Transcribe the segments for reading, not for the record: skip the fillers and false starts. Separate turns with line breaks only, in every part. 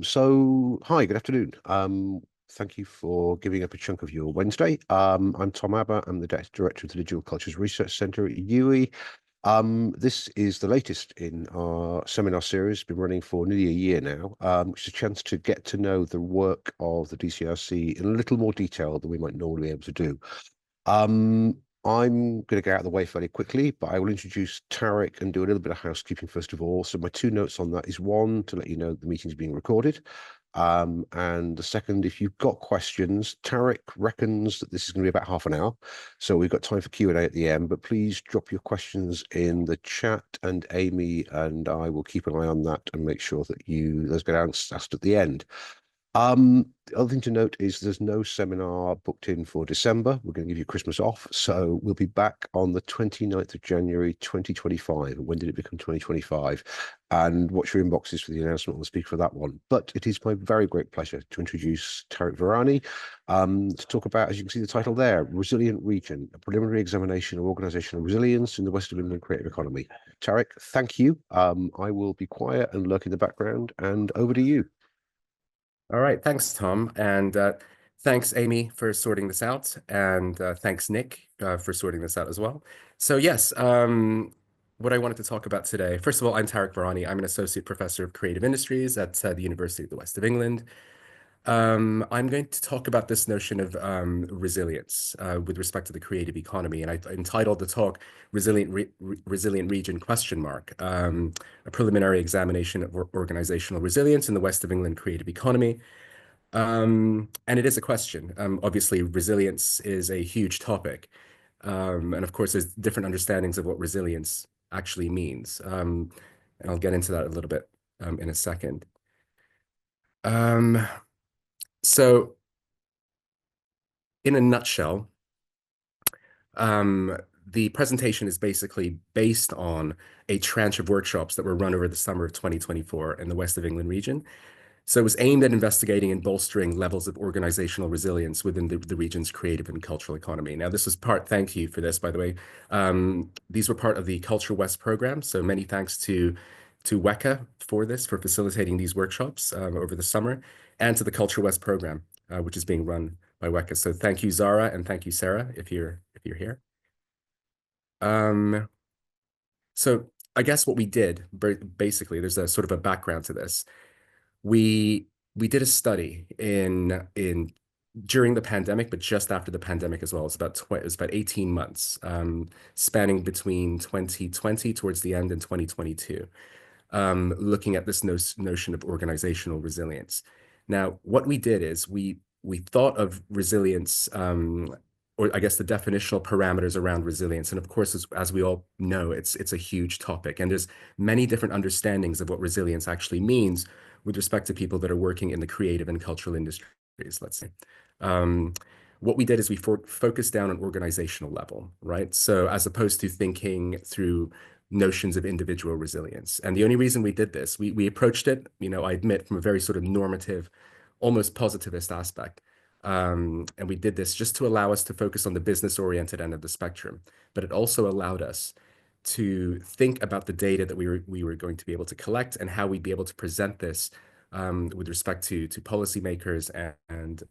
Hi, good afternoon. Thank you for giving up a chunk of your Wednesday. I'm Tom Abbott. I'm the Director of the Digital Cultures Research Centre at UWE. This is the latest in our seminar series, been running for nearly a year now, which is a chance to get to know the work of the DCRC in a little more detail than we might normally be able to do. Um, I'm going to get out of the way fairly quickly, but I will introduce Tarek and do a little bit of housekeeping first of all. So my two notes on that is one, to let you know the meeting's being recorded. And the second, if you've got questions, Tarek reckons that this is going to be about half an hour. So we've got time for Q&A at the end, but please drop your questions in the chat and Amy and I will keep an eye on that and make sure that those get asked at the end. The other thing to note is there's no seminar booked in for December. We're going to give you Christmas off. So we'll be back on the 29th of January, 2025. When did it become 2025? And watch your inboxes for the announcement on the speaker for that one. But it is my very great pleasure to introduce Tarek Virani to talk about, as you can see the title there, Resilient Region, a preliminary examination of organisational resilience in the West of England creative economy. Tarek, thank you. I will be quiet and lurk in the background, and over to you.
All right, thanks, Tom. And thanks, Amy, for sorting this out. And thanks, Nick, for sorting this out as well. So yes, what I wanted to talk about today, first of all, I'm Tarek Virani. I'm an associate professor of creative industries at the University of the West of England. I'm going to talk about this notion of resilience with respect to the creative economy. And I entitled the talk Resilient Region question mark, a preliminary examination of organizational resilience in the West of England creative economy. And it is a question. Obviously, resilience is a huge topic. And of course, there's different understandings of what resilience actually means. And I'll get into that a little bit in a second. So in a nutshell, the presentation is basically based on a tranche of workshops that were run over the summer of 2024 in the West of England region. So it was aimed at investigating and bolstering levels of organizational resilience within the region's creative and cultural economy. Now, this was thank you for this, by the way. These were part of the Culture West program. So many thanks to WECA for facilitating these workshops over the summer, and to the Culture West program, which is being run by WECA. So thank you, Zara, and thank you, Sarah, if you're here. So I guess what we did, basically, there's a sort of a background to this. We did a study during the pandemic, but just after the pandemic as well. It was about 18 months, spanning between 2020 towards the end and 2022, looking at this notion of organizational resilience. Now, what we did is we thought of resilience, or I guess the definitional parameters around resilience. And of course, as we all know, it's a huge topic, and there's many different understandings of what resilience actually means with respect to people that are working in the creative and cultural industries, let's say. What we did is we focused down on organizational level, right? So as opposed to thinking through notions of individual resilience. And the only reason we did this, we approached it, I admit, from a very sort of normative, almost positivist aspect. And we did this just to allow us to focus on the business-oriented end of the spectrum. But it also allowed us to think about the data that we were going to be able to collect and how we'd be able to present this with respect to policymakers and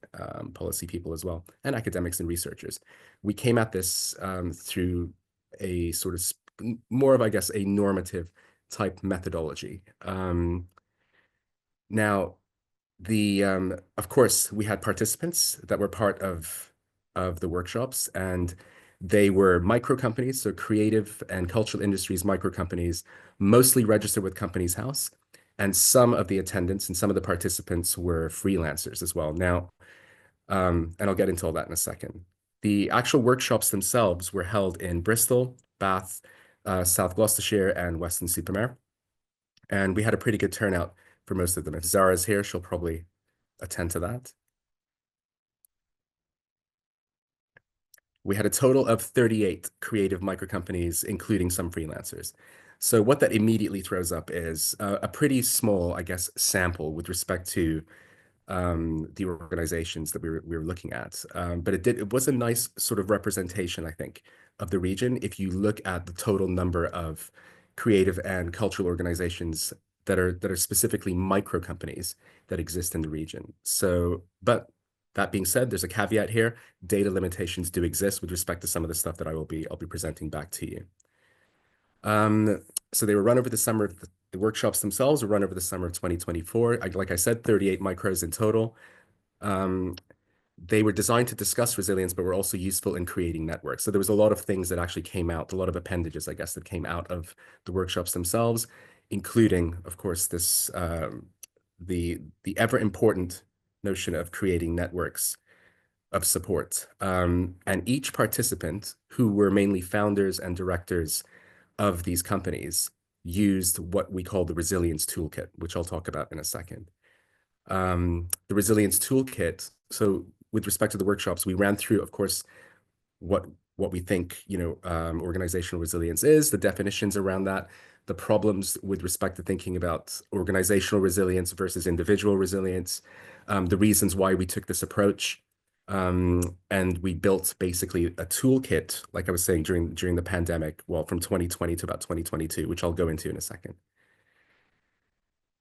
policy people as well, and academics and researchers. We came at this through a sort of more of, I guess, a normative type methodology. Now, of course, we had participants that were part of the workshops, and they were micro companies, so creative and cultural industries micro companies, mostly registered with Companies House. And some of the attendants and some of the participants were freelancers as well. Now, and I'll get into all that in a second. The actual workshops themselves were held in Bristol, Bath, South Gloucestershire, and Weston-super-Mare. And we had a pretty good turnout for most of them. If Zara's here, she'll probably attend to that. We had a total of 38 creative micro companies, including some freelancers. So what that immediately throws up is a pretty small, I guess, sample with respect to the organizations that we were looking at. But it was a nice sort of representation, I think, of the region. If you look at the total number of creative and cultural organizations that are specifically micro companies that exist in the region. So, but that being said, there's a caveat here. Data limitations do exist with respect to some of the stuff that I'll be presenting back to you. So they were run over the summer. The workshops themselves were run over the summer of 2024. Like I said, 38 micros in total. They were designed to discuss resilience, but were also useful in creating networks. So there was a lot of things that actually came out, a lot of appendages, I guess, that came out of the workshops themselves, including, of course, this the ever important notion of creating networks of support. And each participant, who were mainly founders and directors of these companies, used what we call the resilience toolkit, which I'll talk about in a second. The resilience toolkit. So with respect to the workshops, we ran through, of course, what we think, organizational resilience is, the definitions around that, the problems with respect to thinking about organizational resilience versus individual resilience, the reasons why we took this approach. And we built basically a toolkit, like I was saying, during the pandemic, well, from 2020 to about 2022, which I'll go into in a second.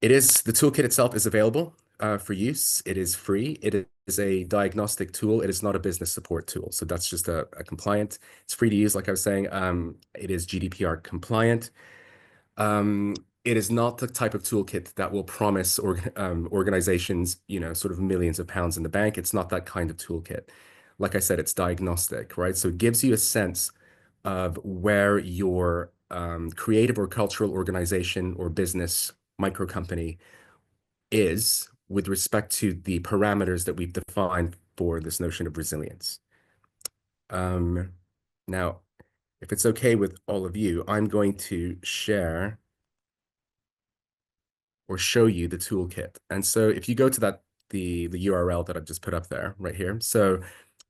The toolkit itself is available for use. It is free. It is a diagnostic tool. It is not a business support tool. So that's just a compliant. It's free to use, like I was saying. It is GDPR compliant. It is not the type of toolkit that will promise organizations, sort of millions of pounds in the bank. It's not that kind of toolkit. Like I said, it's diagnostic, right? So it gives you a sense of where your creative or cultural organization or business micro company is with respect to the parameters that we've defined for this notion of resilience. Now, if it's okay with all of you, I'm going to share or show you the toolkit. And so if you go to the URL that I've just put up there right here. So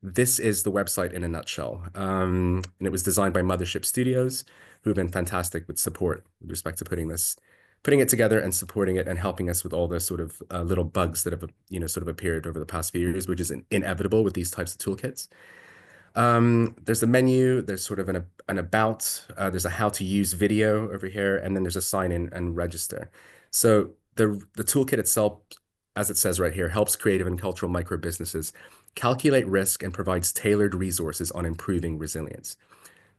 this is the website in a nutshell. And it was designed by Mothership Studios, who have been fantastic with support with respect to putting it together and supporting it and helping us with all the sort of little bugs that have, sort of appeared over the past few years, which is inevitable with these types of toolkits. There's a menu, there's sort of an about, there's a how to use video over here, and then there's a sign in and register. So the toolkit itself, as it says right here, helps creative and cultural micro businesses calculate risk and provides tailored resources on improving resilience.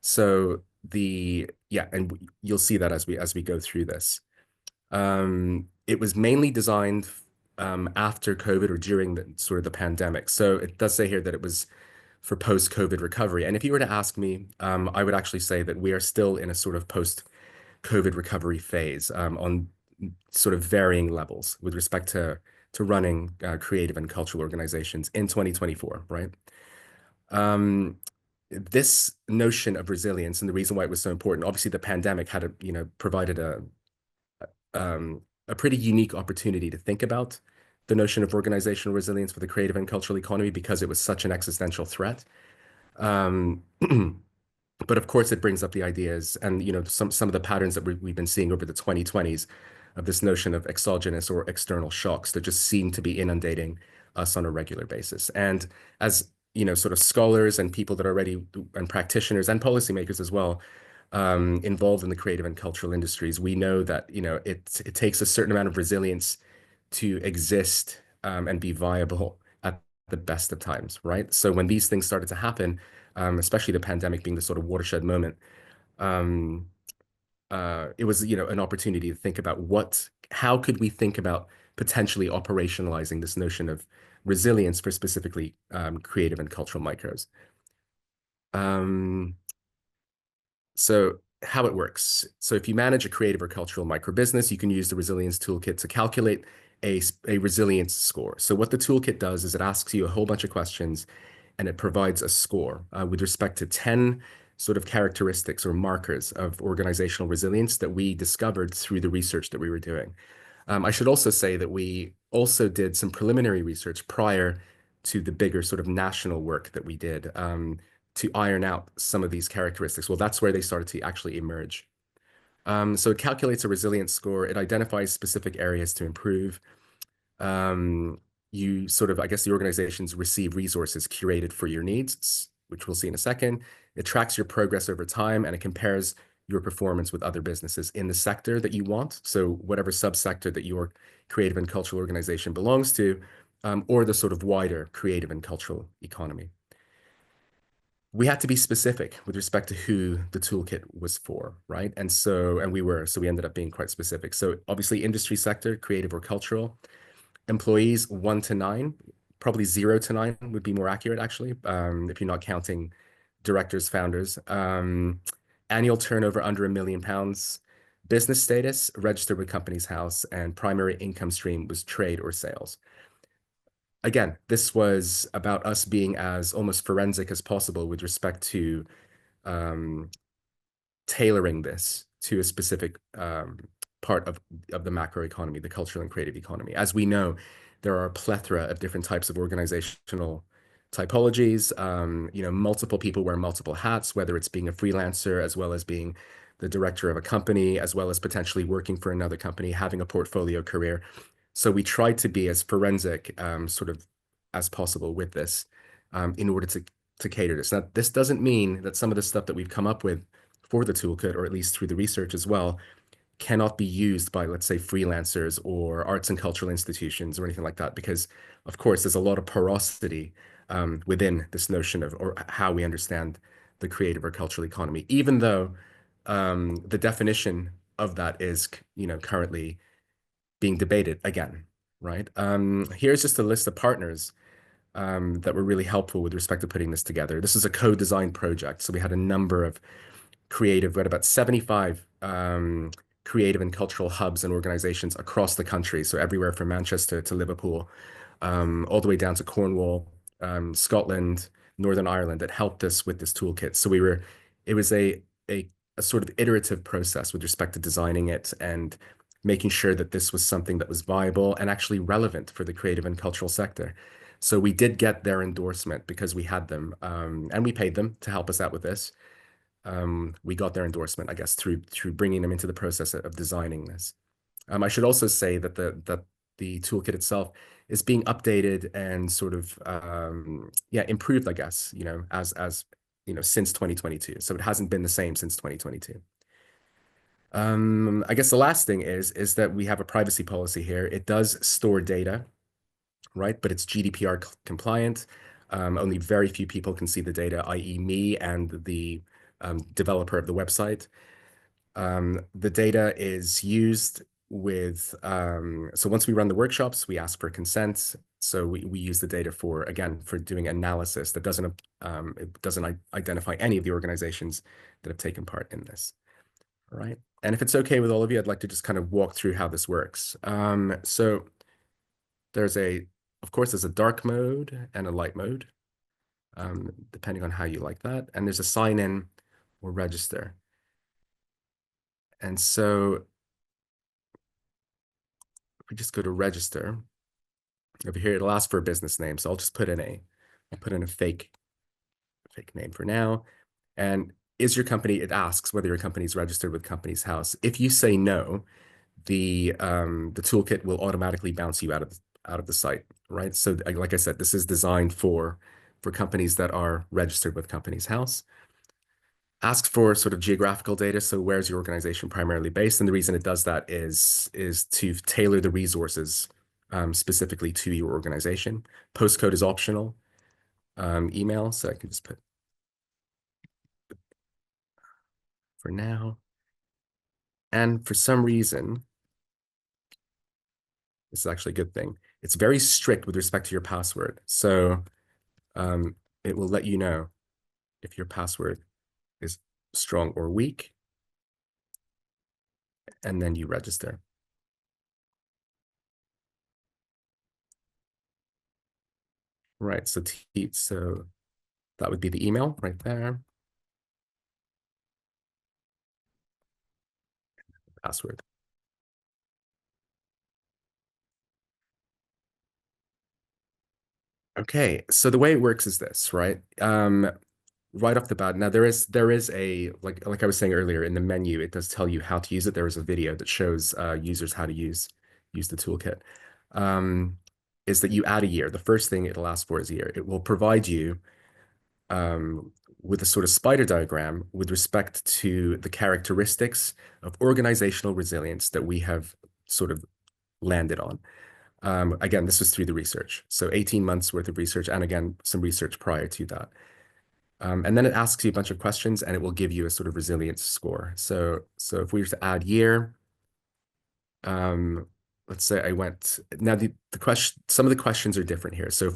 So and you'll see that as we go through this. It was mainly designed after COVID or during the pandemic. So it does say here that it was for post-COVID recovery. And if you were to ask me, I would actually say that we are still in a sort of post-COVID recovery phase on sort of varying levels with respect to running creative and cultural organizations in 2024, right? This notion of resilience and the reason why it was so important, obviously the pandemic had provided a pretty unique opportunity to think about the notion of organizational resilience for the creative and cultural economy because it was such an existential threat. But of course, it brings up the ideas and some of the patterns that we've been seeing over the 2020s of this notion of exogenous or external shocks that just seem to be inundating us on a regular basis. And as sort of scholars and people that are already and practitioners and policymakers as well involved in the creative and cultural industries, we know that it takes a certain amount of resilience to exist and be viable at the best of times, right? So when these things started to happen, especially the pandemic being the sort of watershed moment, it was an opportunity to think about how could we think about potentially operationalizing this notion of resilience for specifically creative and cultural micros. So how it works. So if you manage a creative or cultural micro business, you can use the resilience toolkit to calculate a resilience score. So what the toolkit does is it asks you a whole bunch of questions and it provides a score with respect to 10 sort of characteristics or markers of organizational resilience that we discovered through the research that we were doing. I should also say that we also did some preliminary research prior to the bigger sort of national work that we did to iron out some of these characteristics. Well, that's where they started to actually emerge. So it calculates a resilience score. It identifies specific areas to improve. You sort of, I guess the organizations receive resources curated for your needs, which we'll see in a second. It tracks your progress over time and it compares your performance with other businesses in the sector that you want. So whatever subsector that your creative and cultural organization belongs to, or the sort of wider creative and cultural economy. We had to be specific with respect to who the toolkit was for, right? So we ended up being quite specific. So obviously industry sector, creative or cultural, employees 1 to 9, probably 0 to 9 would be more accurate actually, if you're not counting directors, founders. Annual turnover under £1 million, business status, registered with Companies House, and primary income stream was trade or sales. Again, this was about us being as almost forensic as possible with respect to tailoring this to a specific part of the macroeconomy, the cultural and creative economy. As we know, there are a plethora of different types of organizational typologies. Multiple people wear multiple hats, whether it's being a freelancer as well as being the director of a company, as well as potentially working for another company, having a portfolio career. So we tried to be as forensic sort of as possible with this in order to cater this. Now, this doesn't mean that some of the stuff that we've come up with for the toolkit, or at least through the research as well, cannot be used by, let's say, freelancers or arts and cultural institutions or anything like that, because, of course, there's a lot of porosity within this notion of, or how we understand the creative or cultural economy, even though the definition of that is, currently being debated again, right? Here's just a list of partners that were really helpful with respect to putting this together. This is a co-design project, so we had a number of creative, we had about 75 creative and cultural hubs and organizations across the country, so everywhere from Manchester to Liverpool, all the way down to Cornwall, Scotland, Northern Ireland, that helped us with this toolkit. So it was a sort of iterative process with respect to designing it and making sure that this was something that was viable and actually relevant for the creative and cultural sector. So we did get their endorsement because we had them, and we paid them to help us out with this. We got their endorsement, I guess, through bringing them into the process of designing this. I should also say that the toolkit itself is being updated and sort of improved, I guess, as since 2022. So it hasn't been the same since 2022. I guess the last thing is that we have a privacy policy here. It does store data, right? But it's GDPR compliant. Only very few people can see the data, i.e. me and the developer of the website. The data is used with, so once we run the workshops, we ask for consent. So we use the data for doing analysis that doesn't identify any of the organizations that have taken part in this. All right. And if it's okay with all of you, I'd like to just kind of walk through how this works. So of course, there's a dark mode and a light mode, depending on how you like that. And there's a sign in or register. And so if we just go to register, over here, it'll ask for a business name. So I'll just put in a fake name for now. And is your company, it asks whether your company is registered with Companies House. If you say no, the toolkit will automatically bounce you out of the site, right? So like I said, this is designed for companies that are registered with Companies House. Asks for sort of geographical data. So where's your organization primarily based? And the reason it does that is to tailor the resources specifically to your organization. Postcode is optional. Email, so I can just put for now. And for some reason, this is actually a good thing. It's very strict with respect to your password. So it will let you know if your password is strong or weak, and then you register. Right, so that would be the email right there. Password. Okay, so the way it works is this, right? Right off the bat, now there is a like I was saying earlier in the menu, it does tell you how to use it. There is a video that shows users how to use the toolkit. Is that you add a year. The first thing it'll ask for is a year. It will provide you with a sort of spider diagram with respect to the characteristics of organizational resilience that we have sort of landed on. Again, this was through the research. So 18 months worth of research, and again, some research prior to that. And then it asks you a bunch of questions and it will give you a sort of resilience score. So if we were to add year, let's say now the question, some of the questions are different here. So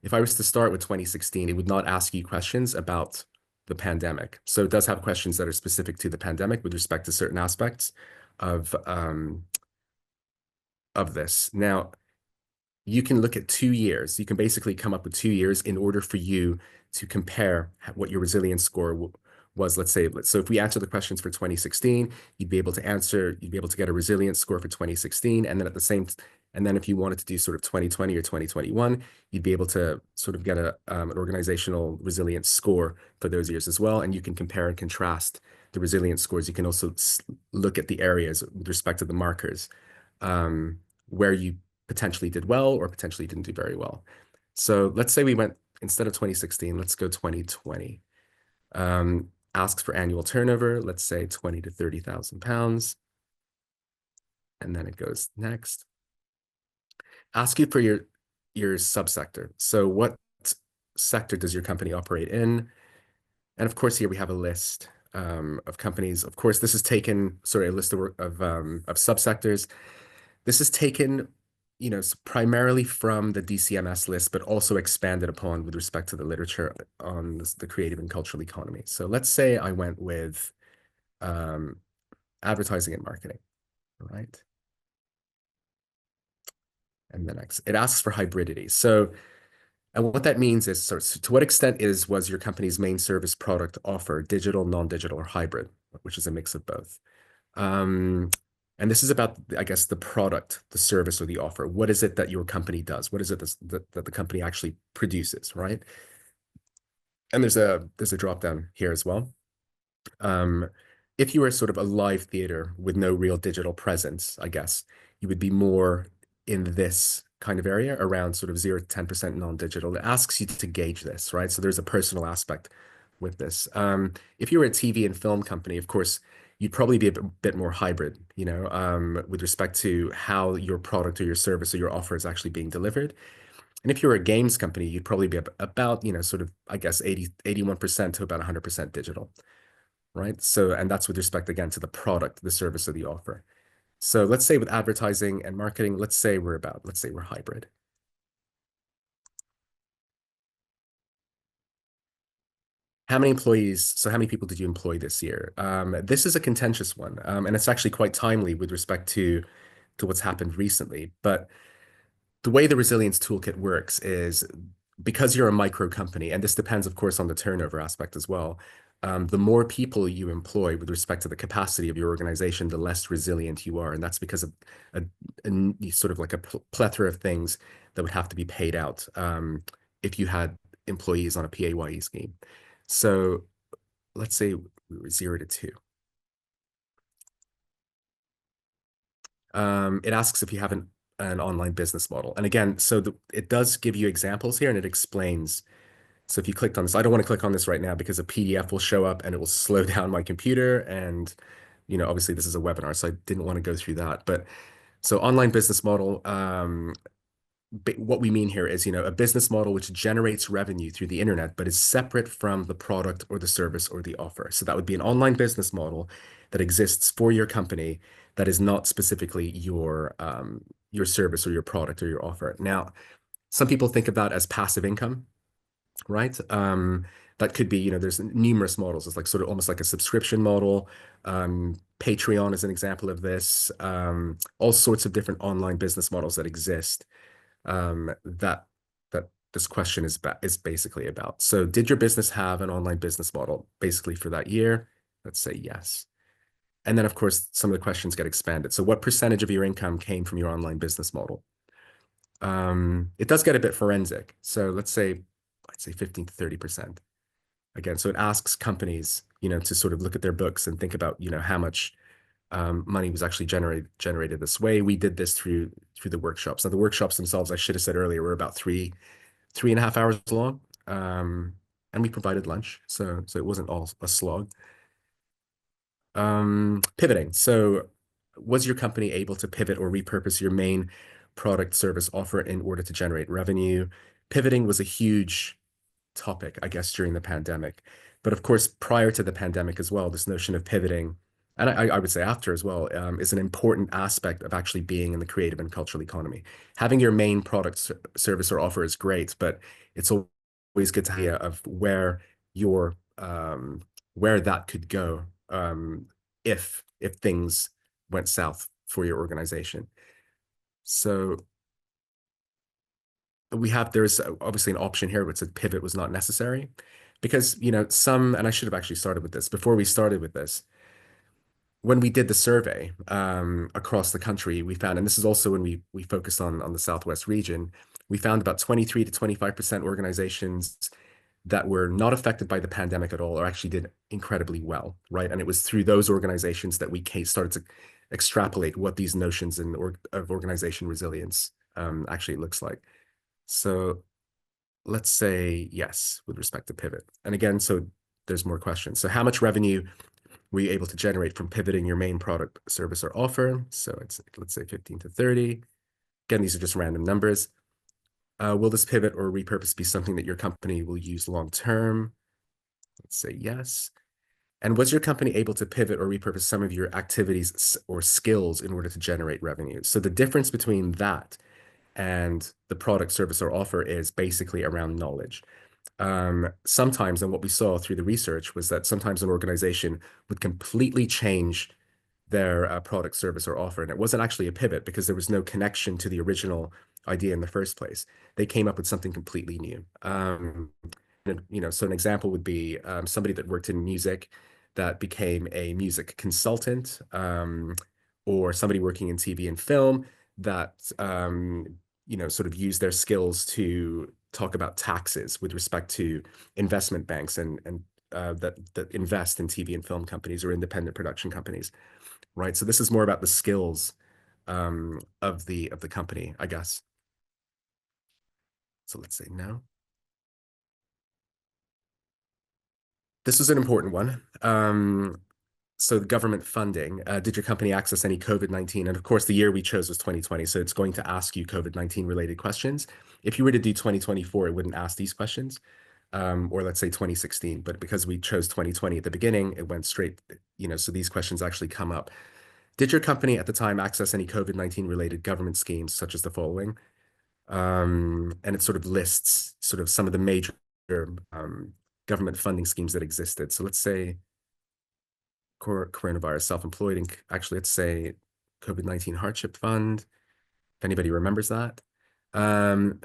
if I was to start with 2016, it would not ask you questions about the pandemic. So it does have questions that are specific to the pandemic with respect to certain aspects of this. Now, you can look at 2 years. You can basically come up with 2 years in order for you to compare what your resilience score was. Let's say, so if we answer the questions for 2016, you'd be able to get a resilience score for 2016. And then and then if you wanted to do sort of 2020 or 2021, you'd be able to sort of get an organizational resilience score for those years as well. And you can compare and contrast the resilience scores. You can also look at the areas with respect to the markers where you potentially did well or potentially didn't do very well. So let's say we went, instead of 2016, let's go 2020. Asks for annual turnover, let's say 20 to 30,000 pounds. And then it goes next. Ask you for your subsector. So what sector does your company operate in? And of course, here we have a list of companies. Of course, this is taken, sorry, a list of subsectors. This is taken, primarily from the DCMS list, but also expanded upon with respect to the literature on the creative and cultural economy. So let's say I went with advertising and marketing, right? And the next, it asks for hybridity. So, and what that means is, so to what extent was your company's main service product offer digital, non-digital, or hybrid, which is a mix of both? And this is about, I guess, the product, the service, or the offer. What is it that your company does? What is it that the company actually produces, right? And there's a drop down here as well. If you were sort of a live theater with no real digital presence, I guess, you would be more in this kind of area around sort of 0 to 10% non-digital. It asks you to gauge this, right? So there's a personal aspect with this. If you were a TV and film company, of course, you'd probably be a bit more hybrid, with respect to how your product or your service or your offer is actually being delivered. And if you're a games company, you'd probably be about, sort of, I guess, 81% to about 100% digital, right? So, and that's with respect, again, to the product, the service, or the offer. So let's say with advertising and marketing, let's say we're hybrid. How many employees, so how many people did you employ this year? This is a contentious one, and it's actually quite timely with respect to what's happened recently. But the way the resilience toolkit works is because you're a micro company, and this depends, of course, on the turnover aspect as well. The more people you employ with respect to the capacity of your organization, the less resilient you are. And that's because of a sort of like a plethora of things that would have to be paid out if you had employees on a PAYE scheme. So let's say we were 0 to 2. It asks if you have an online business model. And again, so it does give you examples here and it explains. So if you clicked on this, I don't want to click on this right now because a PDF will show up and it will slow down my computer. And, obviously this is a webinar, so I didn't want to go through that. But so online business model, what we mean here is, a business model which generates revenue through the internet, but is separate from the product or the service or the offer. So that would be an online business model that exists for your company that is not specifically your service or your product or your offer. Now, some people think of that as passive income, right? That could be, there's numerous models. It's like sort of almost like a subscription model. Patreon is an example of this. All sorts of different online business models that exist that this question is basically about. So did your business have an online business model basically for that year? Let's say yes. And then, of course, some of the questions get expanded. So what percentage of your income came from your online business model? It does get a bit forensic. So let's say 15 to 30%. Again, so it asks companies, to sort of look at their books and think about, how much money was actually generated this way. We did this through the workshops. Now, the workshops themselves, I should have said earlier, were about 3.5 hours long. and we provided lunch, so it wasn't all a slog. Pivoting. So was your company able to pivot or repurpose your main product service offer in order to generate revenue? Pivoting was a huge topic, I guess, during the pandemic. But of course, prior to the pandemic as well, this notion of pivoting, and I would say after as well, is an important aspect of actually being in the creative and cultural economy. Having your main product, service, or offer is great, but it's always good to hear of where your where that could go if things went south for your organization. So there's obviously an option here which said pivot was not necessary because, and I should have actually started with this before we started with this. When we did the survey across the country, we found, and this is also when we focused on the Southwest region, we found about 23 to 25% organizations that were not affected by the pandemic at all or actually did incredibly well, right? And it was through those organizations that we started to extrapolate what these notions of organization resilience actually looks like. So let's say yes with respect to pivot. And again, so there's more questions. So how much revenue were you able to generate from pivoting your main product, service, or offer? So let's say 15 to 30. Again, these are just random numbers. Will this pivot or repurpose be something that your company will use long term? Let's say yes. And was your company able to pivot or repurpose some of your activities or skills in order to generate revenue? So the difference between that and the product, service, or offer is basically around knowledge. Sometimes, and what we saw through the research was that sometimes an organization would completely change their product, service, or offer. And it wasn't actually a pivot because there was no connection to the original idea in the first place. They came up with something completely new. So an example would be somebody that worked in music that became a music consultant, or somebody working in TV and film that sort of used their skills to talk about taxes with respect to investment banks and that invest in TV and film companies or independent production companies, right? So this is more about the skills of the company, I guess. So let's say no. This is an important one. So the government funding, did your company access any COVID-19? And of course, the year we chose was 2020, so it's going to ask you COVID-19 related questions. If you were to do 2024, it wouldn't ask these questions, or let's say 2016. But because we chose 2020 at the beginning, it went straight, so these questions actually come up. Did your company at the time access any COVID-19 related government schemes such as the following? And it sort of lists sort of some of the major government funding schemes that existed. So let's say coronavirus, self-employed, and actually let's say COVID-19 hardship fund, if anybody remembers that.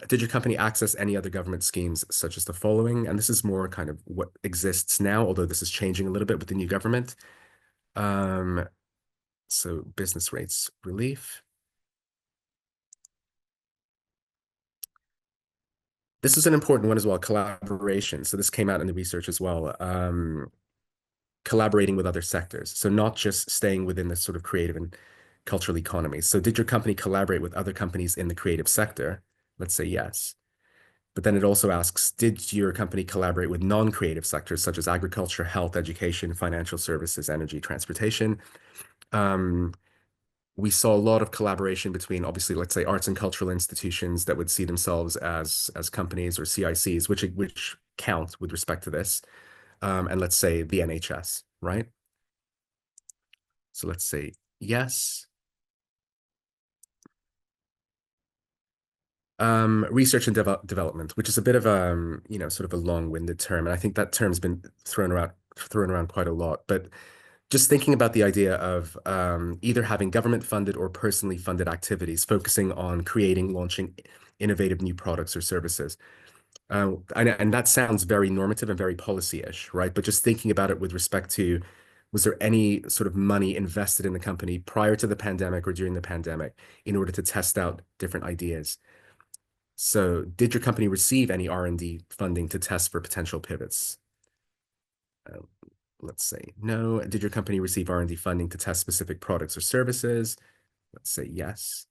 Did your company access any other government schemes such as the following? And this is more kind of what exists now, although this is changing a little bit with the new government. So business rates relief. This is an important one as well, collaboration. So this came out in the research as well. Collaborating with other sectors. So not just staying within the sort of creative and cultural economy. So did your company collaborate with other companies in the creative sector? Let's say yes. But then it also asks, did your company collaborate with non-creative sectors such as agriculture, health, education, financial services, energy, transportation? We saw a lot of collaboration between, obviously, let's say arts and cultural institutions that would see themselves as companies or CICs, which count with respect to this. And let's say the NHS, right? So let's say yes. Research and development, which is a bit of a, sort of a long-winded term. And I think that term's been thrown around quite a lot. But just thinking about the idea of either having government-funded or personally funded activities, focusing on creating, launching innovative new products or services. And that sounds very normative and very policy-ish, right? But just thinking about it with respect to, was there any sort of money invested in the company prior to the pandemic or during the pandemic in order to test out different ideas? So did your company receive any R&D funding to test for potential pivots? Let's say no. Did your company receive R&D funding to test specific products or services? Let's say yes.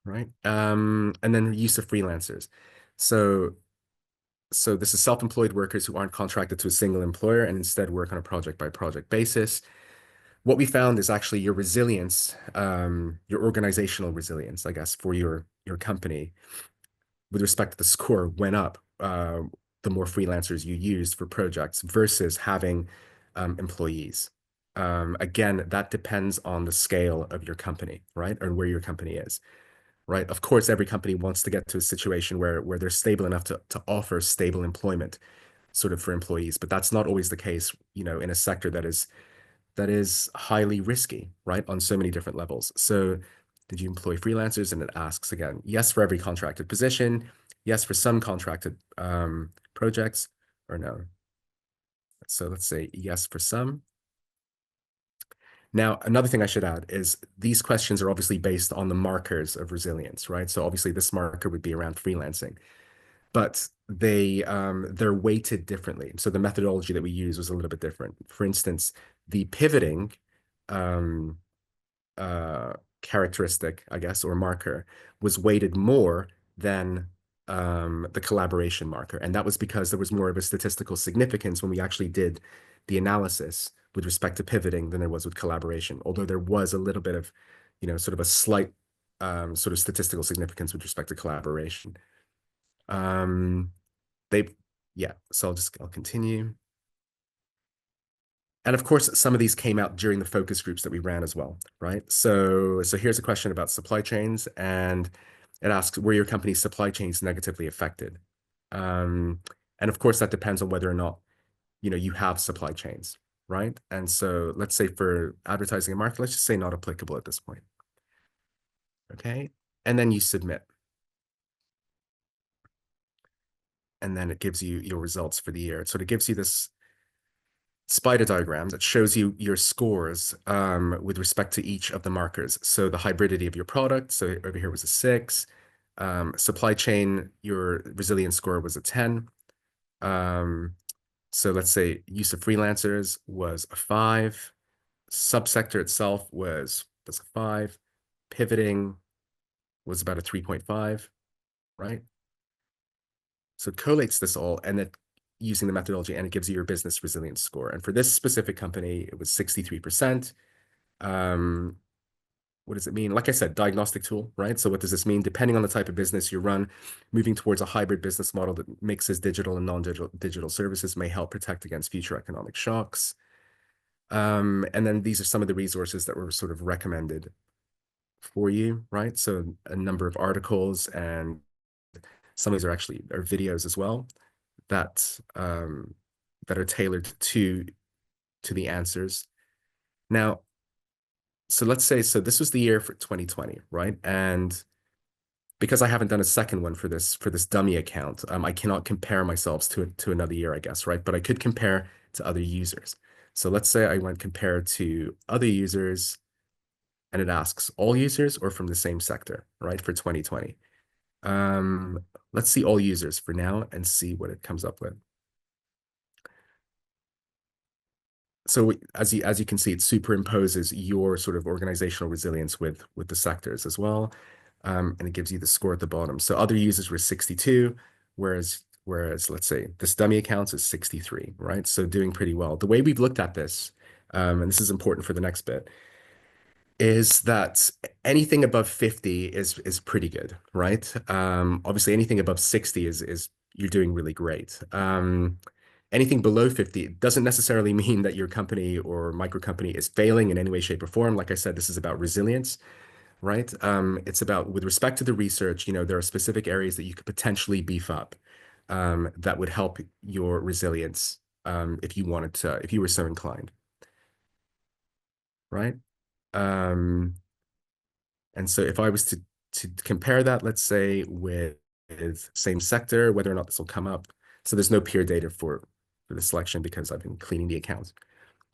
right? And then use of freelancers. So this is self-employed workers who aren't contracted to a single employer and instead work on a project by project basis. What we found is actually your resilience, your organizational resilience, I guess, for your company with respect to the score went up the more freelancers you used for projects versus having employees. Again, that depends on the scale of your company, right? Or where your company is, right? Of course, every company wants to get to a situation where they're stable enough to offer stable employment sort of for employees, but that's not always the case, in a sector that is highly risky, right? On so many different levels. So did you employ freelancers? And it asks again, yes, for every contracted position, yes, for some contracted projects, or no. So let's say yes for some. Now, another thing I should add is these questions are obviously based on the markers of resilience, right? So obviously this marker would be around freelancing, but they're weighted differently. So the methodology that we use was a little bit different. For instance, the pivoting um, uh, characteristic, I guess, or marker was weighted more than the collaboration marker. And that was because there was more of a statistical significance when we actually did the analysis with respect to pivoting than there was with collaboration, although there was a little bit of, sort of a slight sort of statistical significance with respect to collaboration. Um, they, yeah, so I'll continue. And of course, some of these came out during the focus groups that we ran as well, right? So here's a question about supply chains, and it asks, were your company's supply chains negatively affected? And of course, that depends on whether or not, you have supply chains, right? And so let's say for advertising and marketing, let's just say not applicable at this point. Okay. And then you submit. And then it gives you your results for the year. It sort of gives you this spider diagram that shows you your scores with respect to each of the markers. So the hybridity of your product, so over here was a 6. Supply chain, your resilience score was a 10. So let's say use of freelancers was a 5. Subsector itself was a 5. Pivoting was about a 3.5, right? So it collates this all and it using the methodology, and it gives you your business resilience score. And for this specific company, it was 63%. What does it mean? Like I said, diagnostic tool, right? So what does this mean? Depending on the type of business you run, moving towards a hybrid business model that mixes digital and non-digital services may help protect against future economic shocks. And then these are some of the resources that were sort of recommended for you, right? So a number of articles, and some of these are videos as well that that are tailored to the answers. Now, so let's say, so this was the year for 2020, right? And because I haven't done a second one for this dummy account, I cannot compare myself to another year, I guess, right? But I could compare to other users. So let's say I went compare to other users, and it asks all users or from the same sector, right? For 2020. Let's see all users for now and see what it comes up with. So as you can see, it superimposes your sort of organizational resilience with the sectors as well, and it gives you the score at the bottom. So other users were 62, whereas let's say this dummy accounts is 63, right? So doing pretty well. The way we've looked at this, and this is important for the next bit, is that anything above 50 is pretty good, right? Obviously, anything above 60 is you're doing really great. Anything below 50 doesn't necessarily mean that your company or micro company is failing in any way, shape, or form. Like I said, this is about resilience, right? It's about, with respect to the research, there are specific areas that you could potentially beef up that would help your resilience if you wanted to, if you were so inclined, right? And so if I was to compare that, let's say with same sector, whether or not this will come up. So there's no peer data for the selection because I've been cleaning the accounts.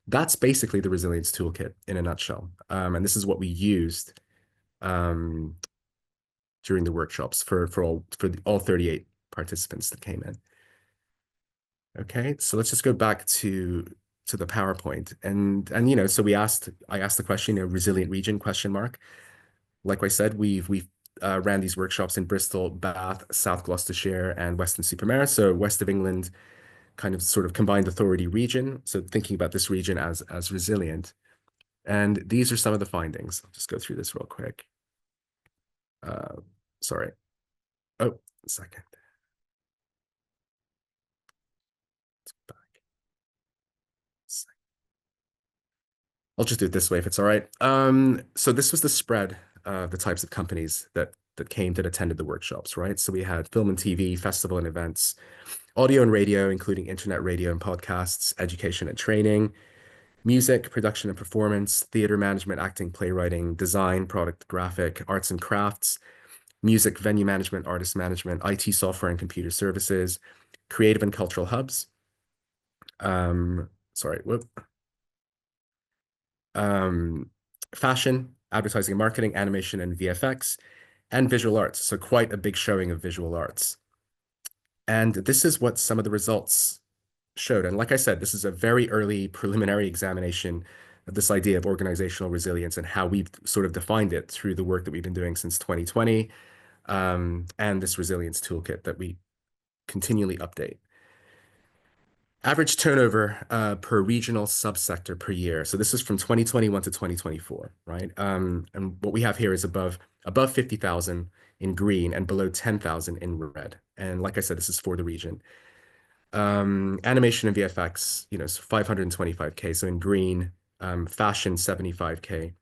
That's basically the resilience toolkit in a nutshell. And this is what we used during the workshops for all 38 participants that came in. Okay, so let's just go back to the PowerPoint. And so I asked the question, resilient region question mark. Like I said, we've ran these workshops in Bristol, Bath, South Gloucestershire, and Western-super-Mare. So West of England, kind of sort of combined authority region. So thinking about this region as resilient. And these are some of the findings. I'll just go through this real quick. Sorry. Oh, a second. Back. I'll just do it this way if it's all right. So this was the spread of the types of companies that came that attended the workshops, right? So we had film and TV, festival and events, audio and radio, including internet radio and podcasts, education and training, music, production and performance, theater management, acting, playwriting, design, product, graphic, arts and crafts, music, venue management, artist management, IT software and computer services, creative and cultural hubs. Sorry, whoop. Fashion, advertising and marketing, animation and VFX, and visual arts. So quite a big showing of visual arts. And this is what some of the results showed. And like I said, this is a very early preliminary examination of this idea of organizational resilience and how we've sort of defined it through the work that we've been doing since 2020, and this resilience toolkit that we continually update. Average turnover per regional subsector per year. So this is from 2021 to 2024, right? And what we have here is above 50,000 in green and below 10,000 in red. And like I said, this is for the region. Animation and VFX, so 525K. So in green, fashion 75K.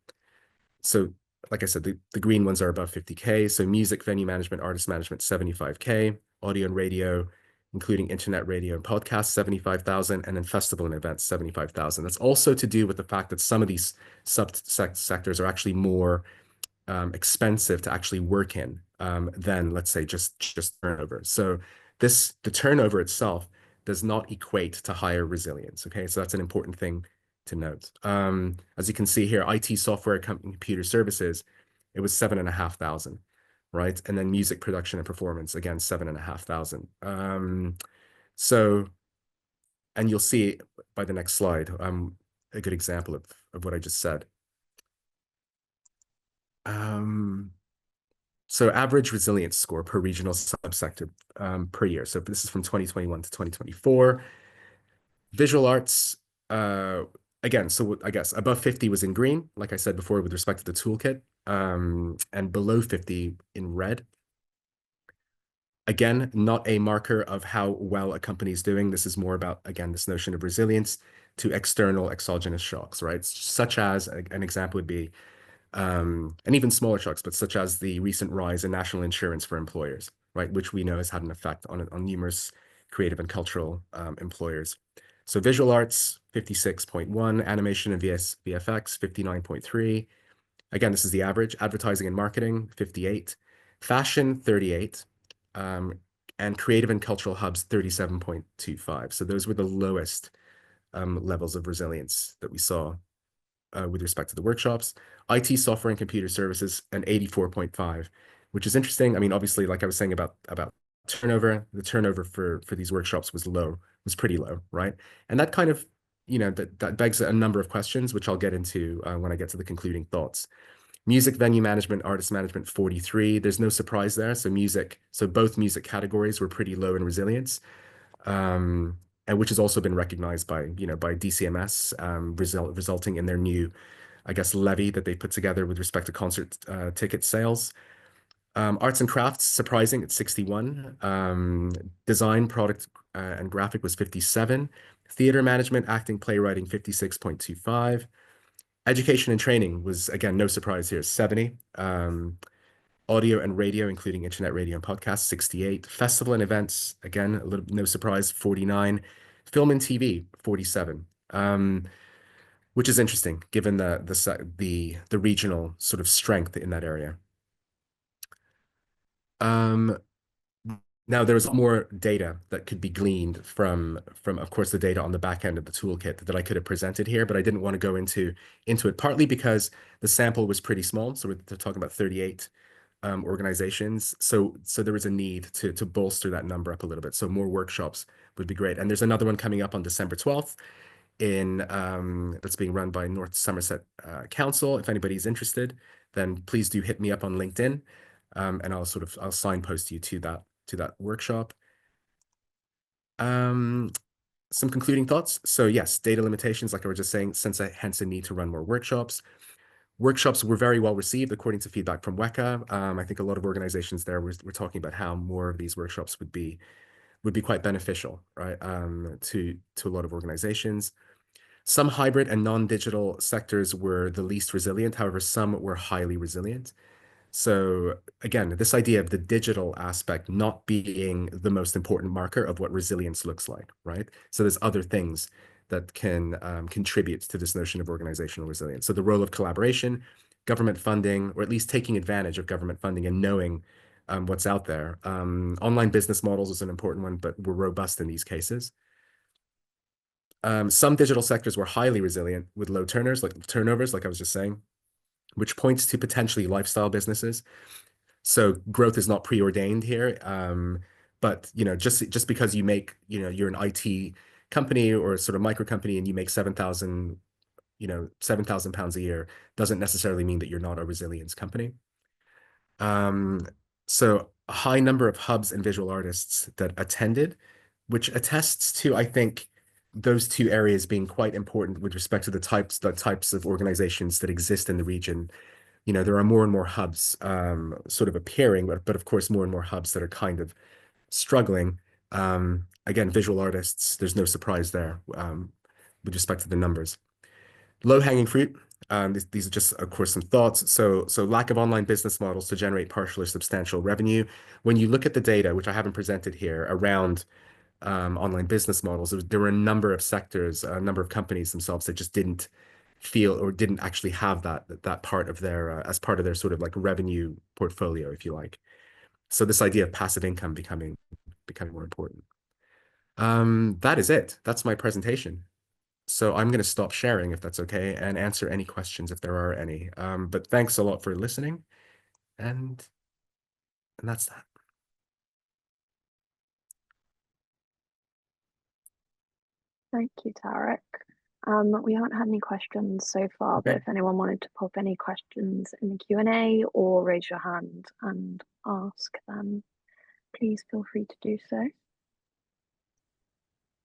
So like I said, the green ones are above 50K. So music, venue management, artist management, 75K. Audio and radio, including internet radio and podcasts, 75,000. And then festival and events, 75,000. That's also to do with the fact that some of these sectors are actually more expensive to actually work in than, let's say, just turnover. So the turnover itself does not equate to higher resilience. Okay, so that's an important thing to note. As you can see here, IT software, computer services, it was 7,500, right? And then music production and performance, again, 7,500. So, and you'll see by the next slide a good example of what I just said. So average resilience score per regional subsector per year. So this is from 2021 to 2024. Visual arts, again, so I guess above 50 was in green, like I said before, with respect to the toolkit, and below 50 in red. Again, not a marker of how well a company is doing. This is more about, again, this notion of resilience to external exogenous shocks, right? Such as an example would be, and even smaller shocks, but such as the recent rise in national insurance for employers, right, which we know has had an effect on numerous creative and cultural employers. So visual arts, 56.1, animation and VFX, 59.3. Again, this is the average. Advertising and marketing, 58. Fashion, 38. And creative and cultural hubs, 37.25. So those were the lowest levels of resilience that we saw with respect to the workshops. IT software and computer services, an 84.5, which is interesting. I mean, obviously, like I was saying about turnover, the turnover for these workshops was pretty low, right? And that kind of, that begs a number of questions, which I'll get into when I get to the concluding thoughts. Music, venue management, artist management, 43. There's no surprise there. So both music categories were pretty low in resilience. And which has also been recognized by DCMS, resulting in their new, I guess, levy that they put together with respect to concert ticket sales. Arts and crafts, surprising at 61. Design, product, and graphic was 57. Theater management, acting, playwriting, 56.25. Education and training was, again, no surprise here, 70. Audio and radio, including internet radio and podcasts, 68. Festival and events, again, no surprise, 49. Film and TV, 47. Which is interesting given the regional sort of strength in that area. Now there's more data that could be gleaned from of course the data on the back end of the toolkit that I could have presented here, but I didn't want to go into it, partly because the sample was pretty small. So we're talking about 38 organizations. So there was a need to bolster that number up a little bit. So more workshops would be great. And there's another one coming up on December 12th that's being run by North Somerset Council. If anybody's interested, then please do hit me up on LinkedIn. and I'll signpost you to that workshop. Some concluding thoughts. So yes, data limitations, like I was just saying, hence a need to run more workshops. Workshops were very well received according to feedback from WECA. I think a lot of organizations there were talking about how more of these workshops would be quite beneficial, right, to a lot of organizations. Some hybrid and non-digital sectors were the least resilient. However, some were highly resilient. So again, this idea of the digital aspect not being the most important marker of what resilience looks like, right? So there's other things that can contribute to this notion of organizational resilience. So the role of collaboration, government funding, or at least taking advantage of government funding and knowing what's out there. Online business models is an important one, but were robust in these cases. Some digital sectors were highly resilient with low turnovers, like I was just saying, which points to potentially lifestyle businesses. So growth is not preordained here. But just because you make, you're an IT company or a sort of micro company and you make 7,000, £7,000 a year doesn't necessarily mean that you're not a resilience company. So a high number of hubs and visual artists that attended, which attests to, I think, those two areas being quite important with respect to the types of organizations that exist in the region. There are more and more hubs sort of appearing, but of course, more and more hubs that are kind of struggling. Again, visual artists, there's no surprise there with respect to the numbers. Low-hanging fruit. These are just, of course, some thoughts. So lack of online business models to generate partial or substantial revenue. When you look at the data, which I haven't presented here, around online business models, there were a number of sectors, a number of companies themselves that just didn't feel or didn't actually have that part of their as part of their sort of like revenue portfolio, if you like. So this idea of passive income becoming more important. That is it. That's my presentation. So I'm going to stop sharing if that's okay and answer any questions if there are any. But thanks a lot for listening, and that's that.
Thank you, Tarek. We haven't had any questions so far, but
Okay.
if anyone wanted to pop any questions in the Q&A or raise your hand and ask them, please feel free to do so.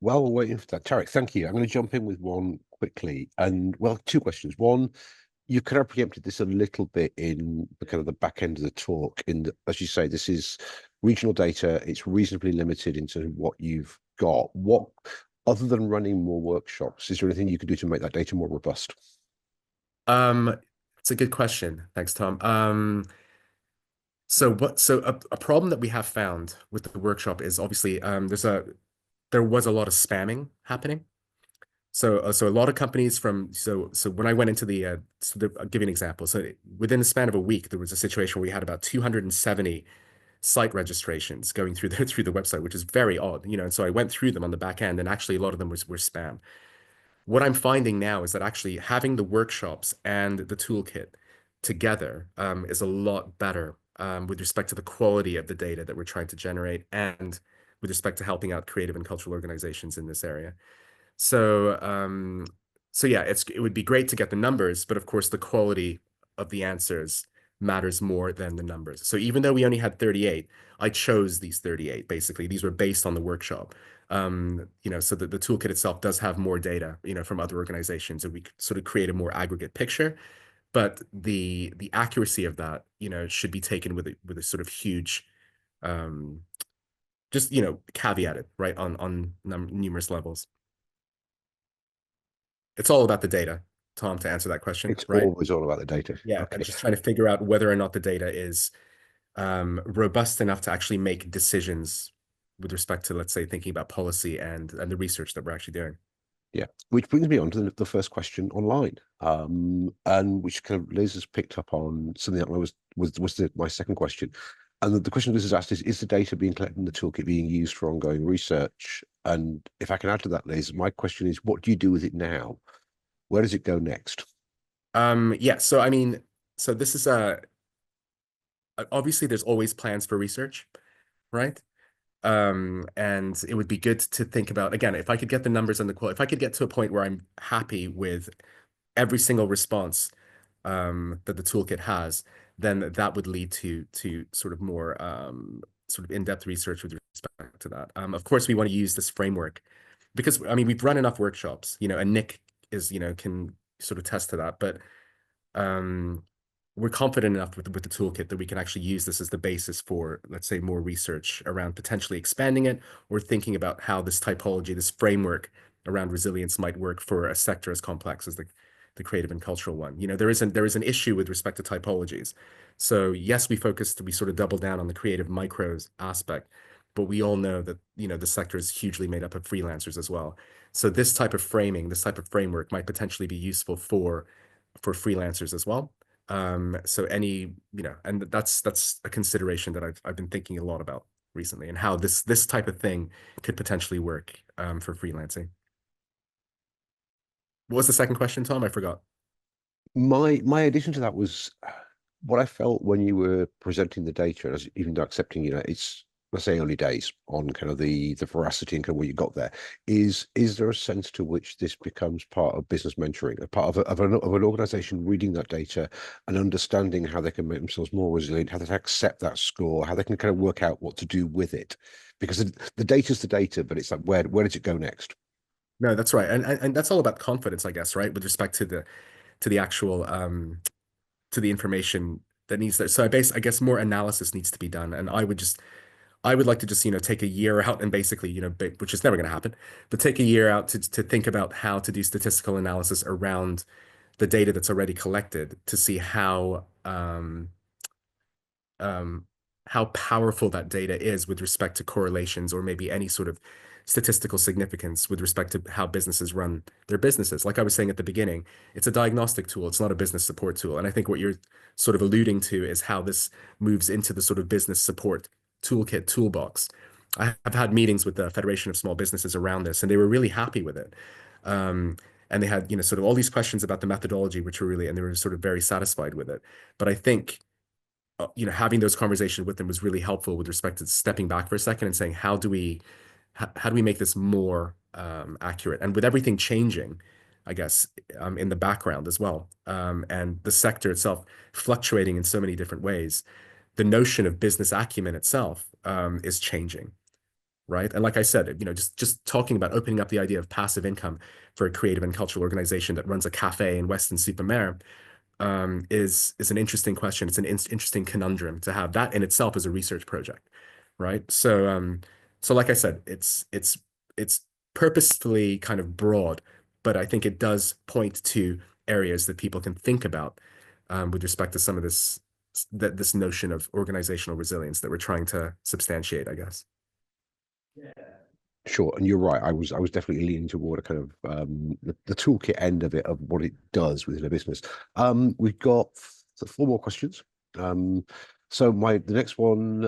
While we're waiting for that, Tarek, thank you. I'm going to jump in with one quickly. And, well, two questions. One, you kind of preempted this a little bit in the kind of the back end of the talk. As you say, this is regional data. It's reasonably limited into what you've got. What, other than running more workshops, is there anything you could do to make that data more robust?
It's a good question. Thanks, Tom. So a problem that we have found with the workshop is obviously there was a lot of spamming happening. So a lot of companies so when I went into I'll give you an example. So within the span of a week, there was a situation where we had about 270 site registrations going through the website, which is very odd, And so I went through them on the back end, and actually a lot of them were spam. What I'm finding now is that actually having the workshops and the toolkit together is a lot better with respect to the quality of the data that we're trying to generate and with respect to helping out creative and cultural organizations in this area. So yeah, it would be great to get the numbers, but of course the quality of the answers matters more than the numbers. So even though we only had 38, I chose these 38, basically. These were based on the workshop. So the toolkit itself does have more data, from other organizations, and we could sort of create a more aggregate picture. But the accuracy of that, should be taken with a sort of huge, just, caveated, right, on numerous levels. It's all about the data, Tom, to answer that question,
It's
right?
always all about the data.
Yeah,
Okay.
I'm just trying to figure out whether or not the data is robust enough to actually make decisions with respect to, let's say, thinking about policy and the research that we're actually doing.
Yeah, which brings me on to the first question online, and which kind of Liz has picked up on something that was my second question. And the question Liz has asked is the data being collected in the toolkit being used for ongoing research? And if I can add to that, Liz, my question is, what do you do with it now? Where does it go next?
Yeah, so I mean, so this is obviously there's always plans for research, right? And it would be good to think about, again, if I could get the numbers and the quality, if I could get to a point where I'm happy with every single response that the toolkit has, then that would lead to sort of more sort of in-depth research with respect to that. Of course, we want to use this framework because, I mean, we've run enough workshops, and Nick is, can sort of test to that, but we're confident enough with the toolkit that we can actually use this as the basis for, let's say, more research around potentially expanding it or thinking about how this typology, this framework around resilience might work for a sector as complex as the creative and cultural one. There is an issue with respect to typologies. So yes, we sort of double down on the creative micros aspect, but we all know that, the sector is hugely made up of freelancers as well. So this type of framing, this type of framework might potentially be useful for freelancers as well. So and that's a consideration that I've been thinking a lot about recently, and how this type of thing could potentially work for freelancing. What was the second question, Tom? I forgot.
My addition to that was what I felt when you were presenting the data, as even though accepting, it's, let's say, early days on kind of the veracity and kind of what you got there. Is there a sense to which this becomes part of business mentoring, a part of an organization reading that data and understanding how they can make themselves more resilient, how they can accept that score, how they can kind of work out what to do with it? Because the data's the data, but it's like, where does it go next?
No, that's right. And that's all about confidence, I guess, right? With respect to the actual to the information that needs there. So I guess more analysis needs to be done. And I would like to just, take a year out and basically, which is never going to happen, but take a year out to think about how to do statistical analysis around the data that's already collected to see how powerful that data is with respect to correlations or maybe any sort of statistical significance with respect to how businesses run their businesses. Like I was saying at the beginning, it's a diagnostic tool. It's not a business support tool. And I think what you're sort of alluding to is how this moves into the sort of business support toolbox. I have had meetings with the Federation of Small Businesses around this, and they were really happy with it. And they had, sort of all these questions about the methodology, and they were sort of very satisfied with it. But I think having those conversations with them was really helpful with respect to stepping back for a second and saying, how do we make this more accurate? And with everything changing, I guess, in the background as well, and the sector itself fluctuating in so many different ways, the notion of business acumen itself is changing, right? And like I said, just talking about opening up the idea of passive income for a creative and cultural organization that runs a cafe in Weston-super-Mare is an interesting question. It's an interesting conundrum to have. That in itself is a research project, right? So like I said, it's purposefully kind of broad, but I think it does point to areas that people can think about with respect to some of this notion of organizational resilience that we're trying to substantiate, I guess.
Sure, and you're right. I was definitely leaning toward a kind of the toolkit end of it, of what it does within a business. We've got 4 more questions. So the next one,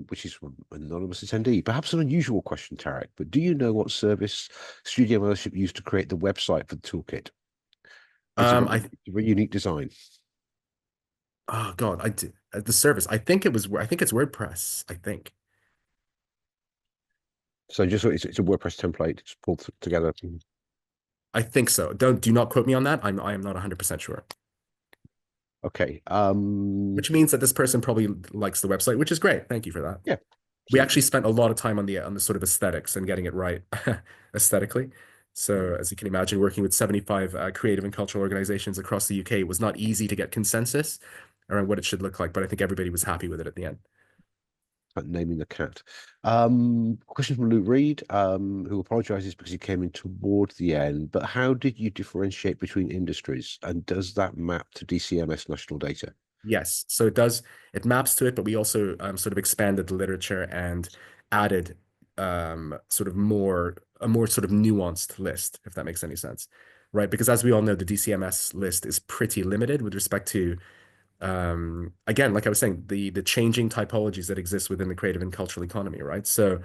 which is from an anonymous attendee, perhaps an unusual question, Tarek, but do you know what service Studio Mothership used to create the website for the toolkit? It's a very unique design.
Oh God, I did the service. I think it's WordPress. I think.
So it's a WordPress template, it's pulled together.
I think so. Do not quote me on that. I am not 100% sure.
Okay.
Which means that this person probably likes the website, which is great. Thank you for that.
Yeah.
We actually spent a lot of time on the sort of aesthetics and getting it right aesthetically. So as you can imagine, working with 75 creative and cultural organizations across the UK, it was not easy to get consensus around what it should look like, but I think everybody was happy with it at the end.
Naming the cat. Question from Luke Reed, who apologizes because he came in towards the end, but how did you differentiate between industries, and does that map to DCMS national data?
Yes, so it maps to it, but we also sort of expanded the literature and added sort of a more sort of nuanced list, if that makes any sense, right? Because as we all know, the DCMS list is pretty limited with respect to again, like I was saying, the changing typologies that exist within the creative and cultural economy, right? So,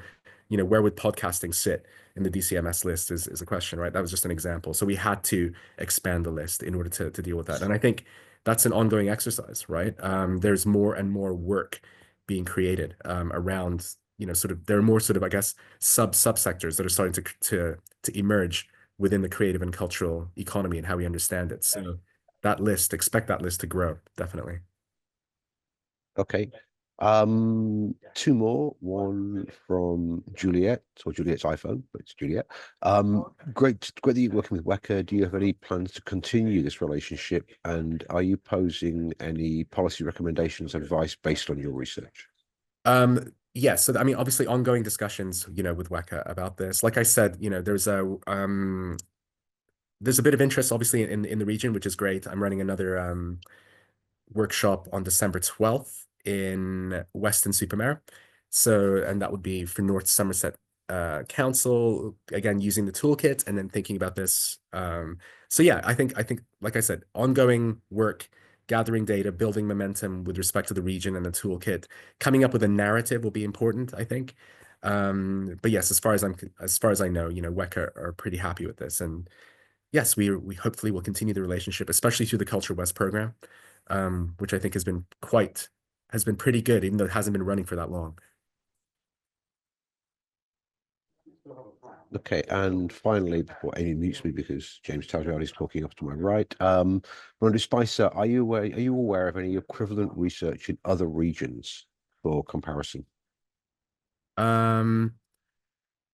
where would podcasting sit in the DCMS list is a question, right? That was just an example. So we had to expand the list in order to deal with that. And I think that's an ongoing exercise, right? There's more and more work being created around, sort of, there are more sort of, I guess, subsectors that are starting to emerge within the creative and cultural economy and how we understand it. So expect that list to grow, definitely.
Okay. Two more. One from Juliet, or Juliet's iPhone, but it's Juliet. Great that you're working with WECA. Do you have any plans to continue this relationship? And are you posing any policy recommendations, advice based on your research?
Yes. So I mean, obviously ongoing discussions, with WECA about this. Like I said, there's a bit of interest obviously in the region, which is great. I'm running another workshop on December 12th in Weston-super-Mare. So, and that would be for North Somerset Council, again, using the toolkit and then thinking about this. So yeah, I think, like I said, ongoing work, gathering data, building momentum with respect to the region and the toolkit, coming up with a narrative will be important, I think. But yes, as far as I know, WECA are pretty happy with this. And yes, we hopefully will continue the relationship, especially through the Culture West program, which I think has been pretty good, even though it hasn't been running for that long.
Okay, and finally, before Amy mutes me because James Tarek is talking up to my right, Rhonda Spicer, are you aware of any equivalent research in other regions for comparison?
Around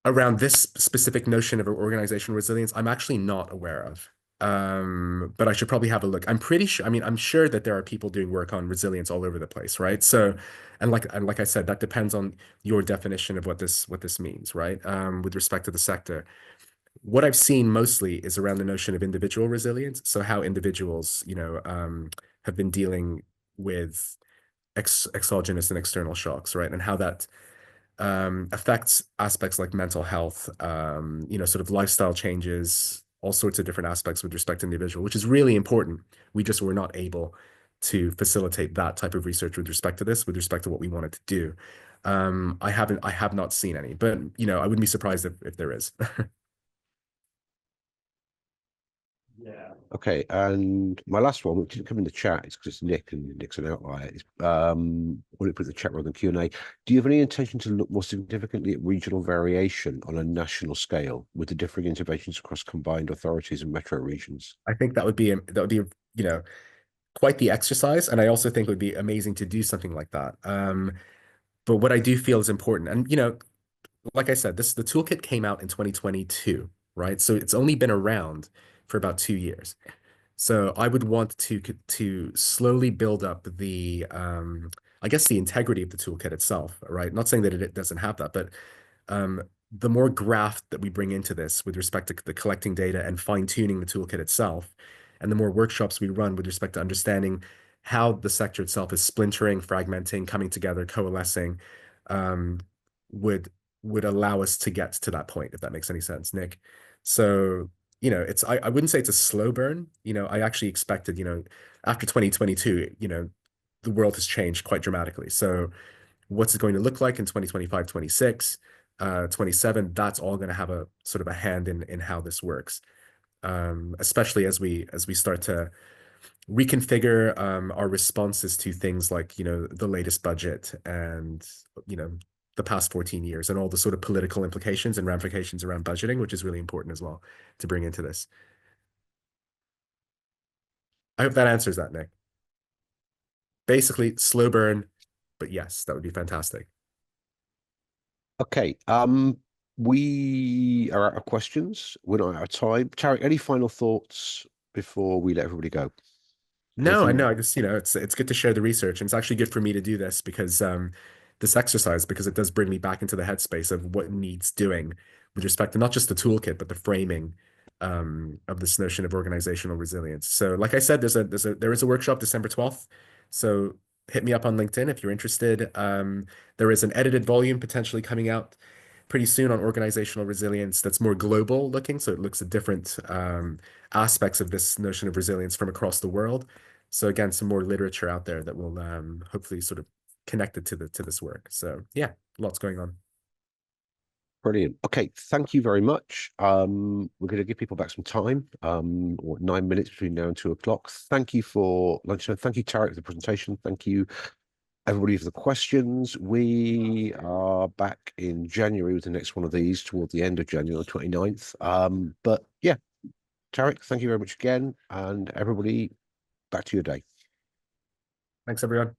this specific notion of organizational resilience, I'm actually not aware of. But I should probably have a look. I'm pretty sure, I mean, I'm sure that there are people doing work on resilience all over the place, right? So, and like I said, that depends on your definition of what this means, right? With respect to the sector. What I've seen mostly is around the notion of individual resilience. So how individuals, have been dealing with exogenous and external shocks, right? And how that affects aspects like mental health, sort of lifestyle changes, all sorts of different aspects with respect to individual, which is really important. We just were not able to facilitate that type of research with respect to this, with respect to what we wanted to do. I have not seen any, but I wouldn't be surprised if there is.
Yeah. Okay, and my last one, which didn't come in the chat, is because it's Nick and Nick's an outlier. Is when it put in the chat rather than Q&A. Do you have any intention to look more significantly at regional variation on a national scale with the differing interventions across combined authorities and metro regions?
I think that would be quite the exercise, and I also think it would be amazing to do something like that. But what I do feel is important, and like I said, the toolkit came out in 2022, right? So it's only been around for about 2 years. So I would want to slowly build up I guess the integrity of the toolkit itself, right? Not saying that it doesn't have that, but the more graft that we bring into this with respect to the collecting data and fine-tuning the toolkit itself, and the more workshops we run with respect to understanding how the sector itself is splintering, fragmenting, coming together, coalescing, would allow us to get to that point, if that makes any sense, Nick. So, I wouldn't say it's a slow burn. I actually expected, after 2022, the world has changed quite dramatically. So what's it going to look like in 2025, 26, 27? That's all going to have a sort of a hand in how this works. Especially as we start to reconfigure our responses to things like, the latest budget and, the past 14 years and all the sort of political implications and ramifications around budgeting, which is really important as well to bring into this. I hope that answers that, Nick. Basically, slow burn, but yes, that would be fantastic.
Okay, we are out of questions. We're not out of time. Tarek, any final thoughts before we let everybody go?
No, I know. I just, it's good to share the research, and it's actually good for me to do this because this exercise, because it does bring me back into the headspace of what needs doing with respect to not just the toolkit, but the framing of this notion of organizational resilience. So, like I said, there is a workshop December 12th. So hit me up on LinkedIn if you're interested. There is an edited volume potentially coming out pretty soon on organizational resilience that's more global looking. So it looks at different aspects of this notion of resilience from across the world. So again, some more literature out there that will hopefully sort of connect it to this work. So yeah, lots going on.
Brilliant. Okay, thank you very much. We're going to give people back some time, or 9 minutes between now and 2 o'clock. Thank you for lunchtime. Thank you, Tarek, for the presentation. Thank you, everybody, for the questions. We are back in January with the next one of these toward the end of January, 29th. But yeah, Tarek, thank you very much again. And everybody, back to your day.
Thanks, everyone.